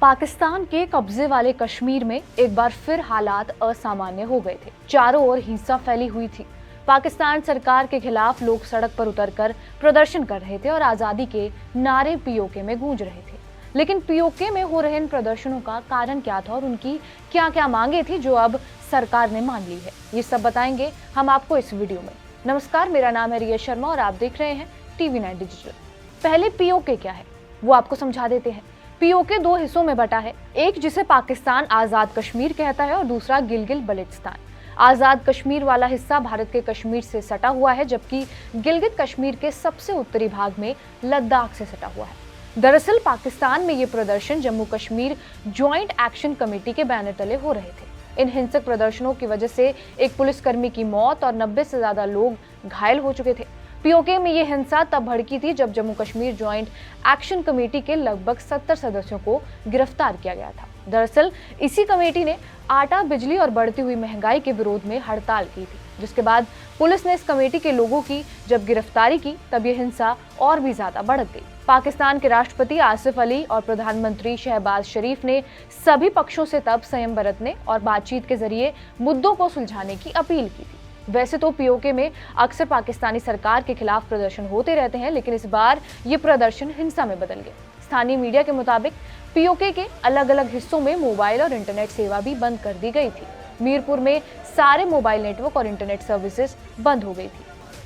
पाकिस्तान के कब्जे वाले कश्मीर में एक बार फिर हालात असामान्य हो गए थे। चारों ओर हिंसा फैली हुई थी। पाकिस्तान सरकार के खिलाफ लोग सड़क पर उतरकर प्रदर्शन कर रहे थे और आजादी के नारे पीओके में गूंज रहे थे। लेकिन पीओके में हो रहे इन प्रदर्शनों का कारण क्या था और उनकी क्या क्या मांगे थी जो अब सरकार ने मान ली है, ये सब बताएंगे हम आपको इस वीडियो में। नमस्कार, मेरा नाम है रिया शर्मा और आप देख रहे हैं TV9 डिजिटल। पहले पीओके क्या है वो आपको समझा देते हैं। पीओके दो हिस्सों में बटा है, एक जिसे पाकिस्तान आजाद कश्मीर कहता है और दूसरा गिलगित बल्टिस्तान। आजाद कश्मीर वाला हिस्सा भारत के कश्मीर से सटा हुआ है, जबकि गिलगित कश्मीर के सबसे उत्तरी भाग में लद्दाख से सटा हुआ है। दरअसल पाकिस्तान में ये प्रदर्शन Jammu Kashmir joint action committee के बैनर तले हो रहे थे। इन हिंसक प्रदर्शनों की वजह से एक पुलिसकर्मी की मौत और 90 से ज्यादा लोग घायल हो चुके थे। पीओके में ये हिंसा तब भड़की थी जब Jammu Kashmir joint action committee के लगभग 70 सदस्यों को गिरफ्तार किया गया था। दरअसल इसी कमेटी ने आटा, बिजली और बढ़ती हुई महंगाई के विरोध में हड़ताल की थी, जिसके बाद पुलिस ने इस कमेटी के लोगों की जब गिरफ्तारी की तब ये हिंसा और भी ज्यादा भड़क गई। पाकिस्तान के राष्ट्रपति आसिफ अली और प्रधानमंत्री शहबाज शरीफ ने सभी पक्षों से तब संयम बरतने और बातचीत के जरिए मुद्दों को सुलझाने की अपील की थी। वैसे तो पीओके में अक्सर पाकिस्तानी सरकार के खिलाफ प्रदर्शन होते रहते हैं, लेकिन इस बार ये प्रदर्शन हिंसा में बदल गए। स्थानीय मीडिया के मुताबिक पीओके के अलग अलग हिस्सों में मोबाइल और इंटरनेट सेवा भी बंद कर दी गई थी। मीरपुर में सारे मोबाइल नेटवर्क और इंटरनेट सर्विसेज बंद हो गई थी।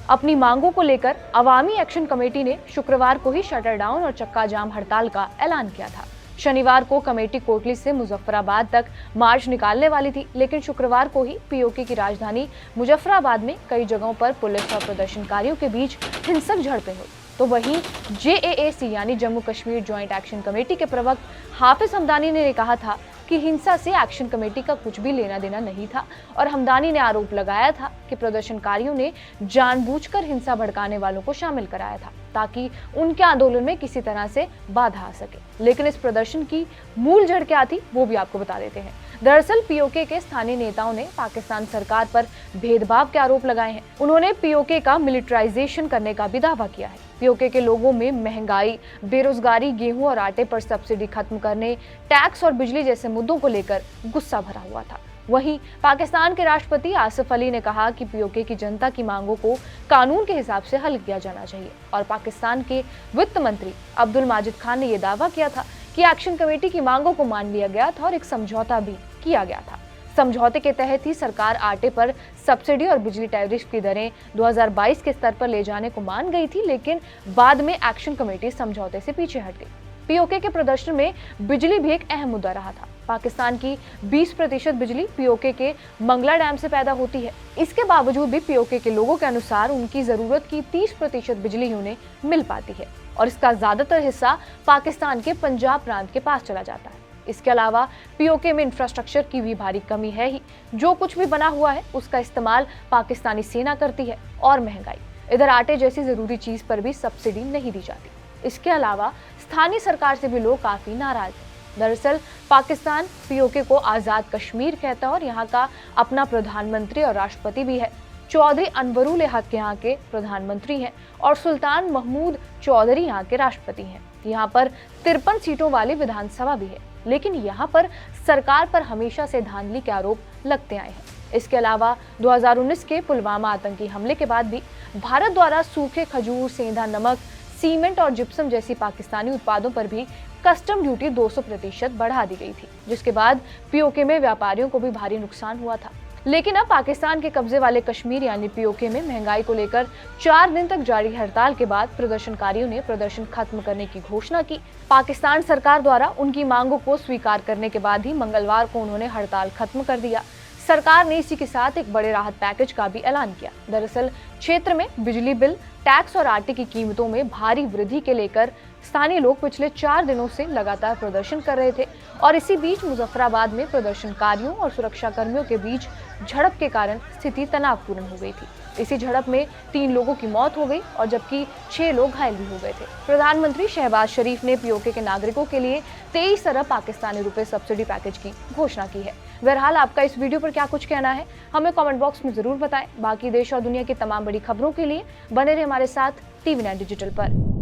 अपनी मांगों को लेकर अवामी एक्शन कमेटी ने शुक्रवार को ही शटर डाउन और चक्का जाम हड़ताल का ऐलान किया था। शनिवार को कमेटी कोटली से मुजफ्फराबाद तक मार्च निकालने वाली थी, लेकिन शुक्रवार को ही पीओके की राजधानी मुजफ्फराबाद में कई जगहों पर पुलिस और प्रदर्शनकारियों के बीच हिंसक झड़पें हुई। तो वहीं JAAC यानी Jammu Kashmir joint action committee के प्रवक्ता हाफिज हमदानी ने कहा था कि हिंसा से एक्शन कमेटी का कुछ भी लेना देना नहीं था और हमदानी ने आरोप लगाया था कि प्रदर्शनकारियों ने जानबूझकर हिंसा भड़काने वालों को शामिल कराया था ताकि उनके आंदोलन में किसी तरह से बाधा आ सके। लेकिन इस प्रदर्शन की मूल जड़ क्या थी वो भी आपको बता देते हैं। दरअसल पीओके के स्थानीय नेताओं ने पाकिस्तान सरकार पर भेदभाव के आरोप लगाए हैं। उन्होंने पीओके का मिलिट्राइजेशन करने का भी दावा किया है। पीओके के लोगों में महंगाई, बेरोजगारी, गेहूं और आटे पर सब्सिडी खत्म करने, टैक्स और बिजली जैसे मुद्दों को लेकर गुस्सा भरा हुआ था। वहीं पाकिस्तान के राष्ट्रपति आसिफ अली ने कहा कि पीओके की जनता की मांगों को कानून के हिसाब से हल किया जाना चाहिए और पाकिस्तान के वित्त मंत्री अब्दुल माजिद खान ने यह दावा किया था कि एक्शन कमेटी की मांगों को मान लिया गया था और एक समझौता भी किया गया था। समझौते के तहत ही सरकार आटे पर सब्सिडी और बिजली टैरिफ की दरें 2022 के स्तर पर ले जाने को मान गई थी, लेकिन बाद में एक्शन कमेटी समझौते से पीछे हट गई। पीओके के प्रदर्शन में बिजली भी एक अहम मुद्दा रहा था। पाकिस्तान की 20% बिजली पीओके के मंगला डैम से पैदा होती है। इसके बावजूद भी पीओके के लोगों के अनुसार उनकी जरूरत की 30% बिजली उन्हें मिल पाती है और इसका ज्यादातर हिस्सा पाकिस्तान के पंजाब प्रांत के पास चला जाता है। इसके अलावा पीओके में इंफ्रास्ट्रक्चर की भी भारी कमी है ही। जो कुछ भी बना हुआ है उसका इस्तेमाल पाकिस्तानी सेना करती है और महंगाई। इधर आटे जैसी जरूरी चीज पर भी सब्सिडी नहीं दी जाती। इसके अलावा स्थानीय सरकार से भी लोग काफी नाराज हैं। दरअसल पाकिस्तान पीओके को आजाद कश्मीर कहता है और यहाँ का अपना प्रधानमंत्री और राष्ट्रपति भी है। चौधरी अनवरुल हक यहाँ के प्रधानमंत्री हैं और सुल्तान महमूद चौधरी यहाँ के राष्ट्रपति हैं। यहाँ पर 53 सीटों वाली विधानसभा भी है, लेकिन यहाँ पर सरकार पर हमेशा से धांधली के आरोप लगते आए हैं। इसके अलावा 2019 के पुलवामा आतंकी हमले के बाद भी भारत द्वारा सूखे खजूर, सेंधा नमक, सीमेंट और जिप्सम जैसी पाकिस्तानी उत्पादों पर भी कस्टम ड्यूटी 200% बढ़ा दी गई थी, जिसके बाद पीओके में व्यापारियों को भी भारी नुकसान हुआ था। लेकिन अब पाकिस्तान के कब्जे वाले कश्मीर यानी पीओके में महंगाई को लेकर 4 दिन तक जारी हड़ताल के बाद प्रदर्शनकारियों ने प्रदर्शन खत्म करने की घोषणा की। पाकिस्तान सरकार द्वारा उनकी मांगों को स्वीकार करने के बाद ही मंगलवार को उन्होंने हड़ताल खत्म कर दिया। सरकार ने इसी के साथ एक बड़े राहत पैकेज का भी ऐलान किया। दरअसल क्षेत्र में बिजली बिल, टैक्स और आटे की कीमतों में भारी वृद्धि के लेकर स्थानीय लोग पिछले 4 दिनों से लगातार प्रदर्शन कर रहे थे और इसी बीच मुजफ्फराबाद में प्रदर्शनकारियों और सुरक्षा कर्मियों के बीच झड़प के कारण स्थिति तनावपूर्ण हो गई थी। इसी झड़प में 3 लोगों की मौत हो गई और जबकि 6 लोग घायल भी हो गए थे। प्रधानमंत्री शहबाज शरीफ ने पीओके के नागरिकों के लिए 23 अरब पाकिस्तानी रुपए सब्सिडी पैकेज की घोषणा की है। बहरहाल आपका इस वीडियो पर क्या कुछ कहना है हमें कमेंट बॉक्स में जरूर बताएं। बाकी देश और दुनिया की तमाम बड़ी खबरों के लिए बने रहे हमारे साथ TV9 डिजिटल पर।